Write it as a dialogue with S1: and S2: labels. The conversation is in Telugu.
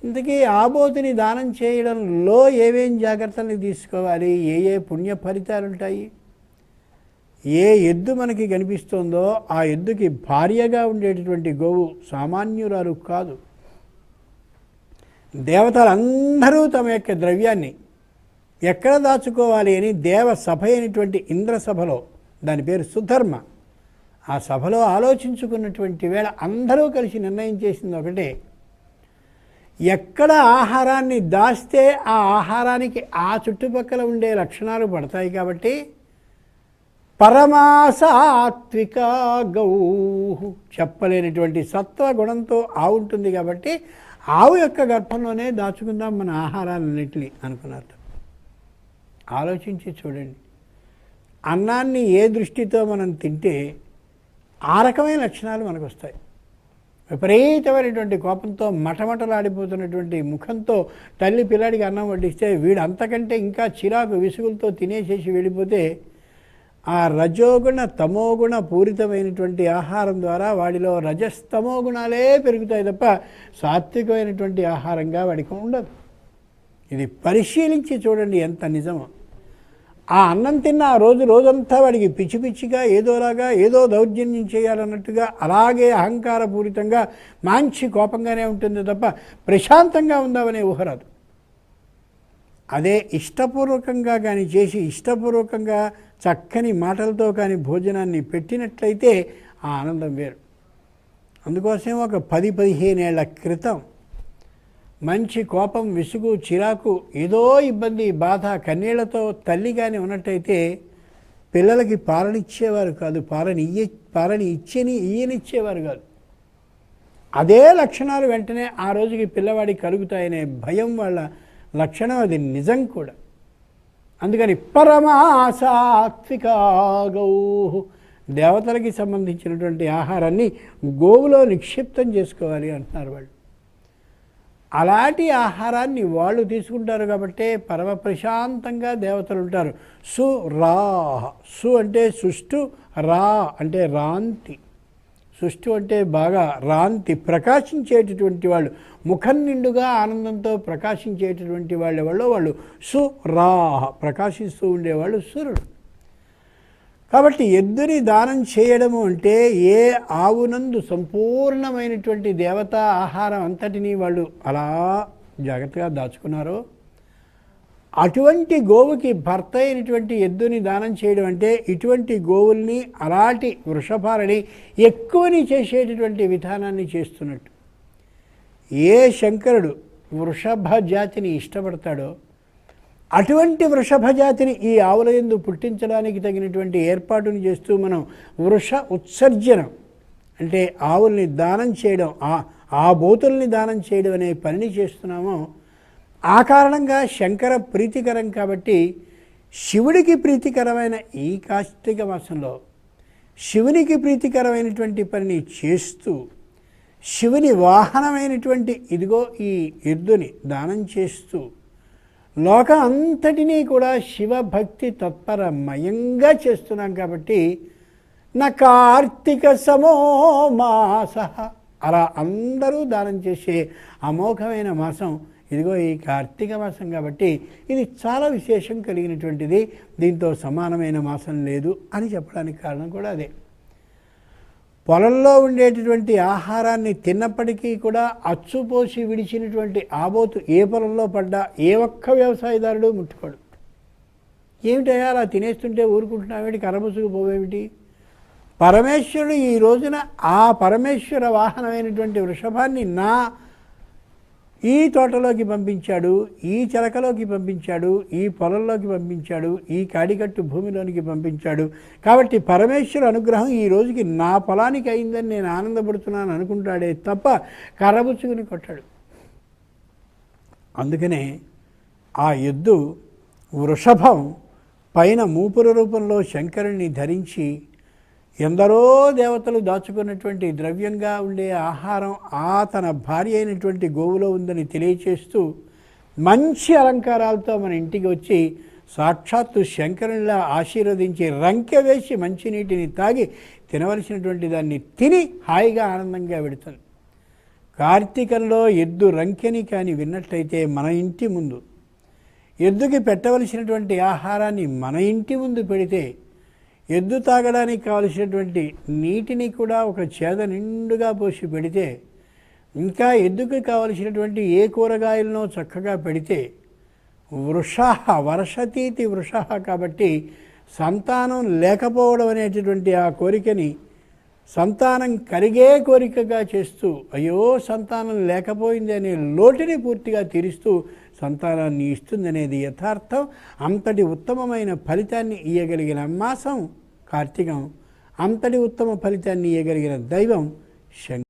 S1: ఇంతకీ ఆబోతుని దానం చేయడంలో ఏమేం జాగ్రత్తలు తీసుకోవాలి, ఏ ఏ పుణ్య ఫలితాలు ఉంటాయి? ఏ ఎద్దు మనకి కనిపిస్తుందో ఆ ఎద్దుకి భార్యగా ఉండేటటువంటి గోవు సామాన్యురాలు కాదు. దేవతలందరూ తమ యొక్క ద్రవ్యాన్ని ఎక్కడ దాచుకోవాలి అని దేవ సభ అయినటువంటి ఇంద్రసభలో, దాని పేరు సుధర్మ, ఆ సభలో ఆలోచించుకున్నటువంటి వేళ అందరూ కలిసి నిర్ణయం చేసింది ఒకటే, ఎక్కడ ఆహారాన్ని దాస్తే ఆ ఆహారానికి ఆ చుట్టుపక్కల ఉండే లక్షణాలు పడతాయి కాబట్టి పరమాసాత్విక గౌ, చెప్పలేనటువంటి సత్వగుణంతో ఆవు ఉంటుంది కాబట్టి ఆవు యొక్క గర్భంలోనే దాచుకుందాం మన ఆహారాలన్నింటినీ అనుకున్నారు. ఆలోచించి చూడండి, అన్నాన్ని ఏ దృష్టితో మనం తింటే ఆ రకమైన లక్షణాలు మనకు వస్తాయి. విపరీతమైనటువంటి కోపంతో మటమటలాడిపోతున్నటువంటి ముఖంతో తల్లి పిల్లాడికి అన్నం వడ్డిస్తే వీడు అంతకంటే ఇంకా చిరాకు విసుగులతో తినేసేసి వెళ్ళిపోతే ఆ రజోగుణ తమోగుణ పూరితమైనటువంటి ఆహారం ద్వారా వాడిలో రజస్తమో గుణాలే పెరుగుతాయి తప్ప సాత్వికమైనటువంటి ఆహారంగా వాడికి ఉండదు. ఇది పరిశీలించి చూడండి ఎంత నిజమో. ఆ అన్నం తిన్న ఆ రోజంతా వాడికి పిచ్చి పిచ్చిగా ఏదోలాగా ఏదో దౌర్జన్యం చేయాలన్నట్టుగా అలాగే అహంకారపూరితంగా మంచి కోపంగానే ఉంటుంది తప్ప ప్రశాంతంగా ఉందామనే ఊహరాదు. అదే ఇష్టపూర్వకంగా కానీ చేసి ఇష్టపూర్వకంగా చక్కని మాటలతో కానీ భోజనాన్ని పెట్టినట్లయితే ఆ ఆనందం వేరు. అందుకోసం ఒక 10-15 ఏళ్ల క్రితం మంచి కోపం, విసుగు, చిరాకు, ఏదో ఇబ్బంది, బాధ, కన్నీళ్లతో తల్లి కానీ ఉన్నట్టయితే పిల్లలకి పాలనిచ్చేవారు కాదు, పాలని ఇయ్యనిచ్చేవారు కాదు. అదే లక్షణాలు వెంటనే ఆ రోజుకి పిల్లవాడికి కలుగుతాయనే భయం వాళ్ళ లక్షణం, అది నిజం కూడా. అందుకని పరమాసాత్విక గౌ, దేవతలకి సంబంధించినటువంటి ఆహారాన్ని గోవులో నిక్షిప్తం చేసుకోవాలి అంటున్నారు వాళ్ళు. అలాంటి ఆహారాన్ని వాళ్ళు తీసుకుంటారు కాబట్టి పరమ ప్రశాంతంగా దేవతలు ఉంటారు. రా, సు అంటే సుష్టు, రా అంటే రాంతి. సుష్టు అంటే బాగా రాంతి, ప్రకాశించేటటువంటి వాళ్ళు, ముఖం నిండుగా ఆనందంతో ప్రకాశించేటటువంటి వాళ్ళు సురా, ప్రకాశిస్తూ ఉండేవాళ్ళు సురుడు. కాబట్టి ఎద్దుని దానం చేయడము అంటే ఏ ఆవునందు సంపూర్ణమైనటువంటి దేవతా ఆహారం అంతటినీ వాళ్ళు అలా జాగ్రత్తగా దాచుకున్నారో అటువంటి గోవుకి భర్త అయినటువంటి ఎద్దుని దానం చేయడం అంటే ఇటువంటి గోవుల్ని, అలాంటి వృషభాలని ఎక్కువని చేసేటటువంటి విధానాన్ని చేస్తున్నట్టు. ఏ శంకరుడు వృషభ జాతిని ఇష్టపడతాడో అటువంటి వృషభ జాతిని ఈ ఆవుల యందు పుట్టించడానికి తగినటువంటి ఏర్పాటును చేస్తూ మనం వృష ఉత్సర్జనం అంటే ఆవుల్ని దానం చేయడం, ఆ బోతుల్ని దానం చేయడం అనే పనిని చేస్తున్నామో ఆ కారణంగా శంకర ప్రీతికరం కాబట్టి శివుడికి ప్రీతికరమైన ఈ కార్తీక మాసంలో శివునికి ప్రీతికరమైనటువంటి పనిని చేస్తూ శివుని వాహనమైనటువంటి ఇదిగో ఈ ఎద్దుని దానం చేస్తూ లోకం అంతటినీ కూడా శివభక్తి తత్పరమయంగా చేస్తున్నాం కాబట్టి నా కార్తీక సమో మాస, అలా అందరూ దానం చేసే అమోఘమైన మాసం ఇదిగో ఈ కార్తీక మాసం కాబట్టి ఇది చాలా విశేషం కలిగినటువంటిది. దీంతో సమానమైన మాసం లేదు అని చెప్పడానికి కారణం కూడా అదే. పొలంలో ఉండేటటువంటి ఆహారాన్ని తిన్నప్పటికీ కూడా అచ్చుపోసి విడిచినటువంటి ఆబోతు ఏ పొలంలో పడ్డా ఏ ఒక్క వ్యవసాయదారుడు ముట్టుకోడు. ఏమిటయ్యా అలా తినేస్తుంటే ఊరుకుంటున్నావేమిటి, కరముసుకు పోవేమిటి? పరమేశ్వరుడు ఈ రోజున ఆ పరమేశ్వర వాహనమైనటువంటి వృషభాన్ని ఈ తోటలోకి పంపించాడు, ఈ చిలకలోకి పంపించాడు, ఈ పొలంలోకి పంపించాడు, ఈ కాడికట్టు భూమిలోనికి పంపించాడు. కాబట్టి పరమేశ్వర అనుగ్రహం ఈ రోజుకి నా పొలానికి అయిందని నేను ఆనందపడుతున్నాను అనుకుంటాడే తప్ప కర్రబుచ్చుకుని కొట్టాడు. అందుకనే ఆ ఎద్దు వృషభం పైన మూపుర రూపంలో శంకరుణ్ణి ధరించి ఎందరో దేవతలు దాచుకున్నటువంటి ద్రవ్యంగా ఉండే ఆహారం తన భార్య అయినటువంటి గోవులో ఉందని తెలియచేస్తూ మంచి అలంకారాలతో మన ఇంటికి వచ్చి సాక్షాత్తు శంకరునిలా ఆశీర్వదించి రంకె వేసి మంచినీటిని తాగి తినవలసినటువంటి దాన్ని తిని హాయిగా ఆనందంగా పెడుతుంది. కార్తీకంలో ఎద్దు రంకెని కానీ విన్నట్లయితే మన ఇంటి ముందు ఎద్దుకి పెట్టవలసినటువంటి ఆహారాన్ని మన ఇంటి ముందు పెడితే ఎద్దు తాగడానికి కావలసినటువంటి నీటిని కూడా ఒక చేద నిండుగా పోసి పెడితే, ఇంకా ఎద్దుకి కావలసినటువంటి ఏ కూరగాయలనో చక్కగా పెడితే, వృషః వర్షతీతి వృషః కాబట్టి సంతానం లేకపోవడం అనేటటువంటి ఆ కోరికని సంతానం కలిగే కోరికగా చేస్తూ, అయ్యో సంతానం లేకపోయింది అనే లోటుని పూర్తిగా తీరుస్తూ సంతానాన్ని ఇస్తుందనేది యథార్థం. అంతటి ఉత్తమమైన ఫలితాన్ని ఇయ్యగలిగిన మాసం కార్తీకం, అంతటి ఉత్తమ ఫలితాన్ని ఇయ్యగలిగిన దైవం శంకరుడు.